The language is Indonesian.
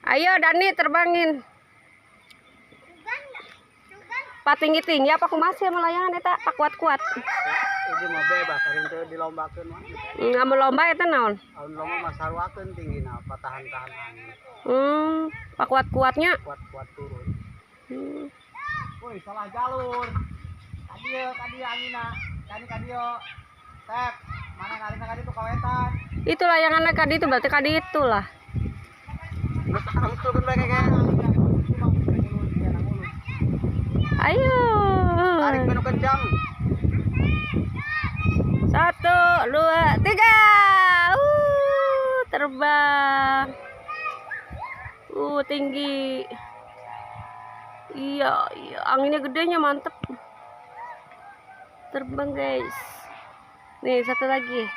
Ayo Dani terbangin. Pak tinggi-tinggi apa masih melayangan eta pak kuat-kuat. Ini mah bebas hari itu dilombakeun mah. Nggak mau lomba eta naon? Lomba mah saruakeun tinggina patahan-tahan angin. Pak kuat-kuatnya. Kuat-kuat turun. Woi, salah jalur. Kadieu angina. Kadieu. Tep, mana ngarina kadi tuh kawetan. Itu layangannya kadi itu berarti kadi itulah. Ayo. Tarik menu kencang. 1, 2, 3. Terbang. Tinggi. Iya, anginnya gedenya mantep. Terbang guys. Nih satu lagi.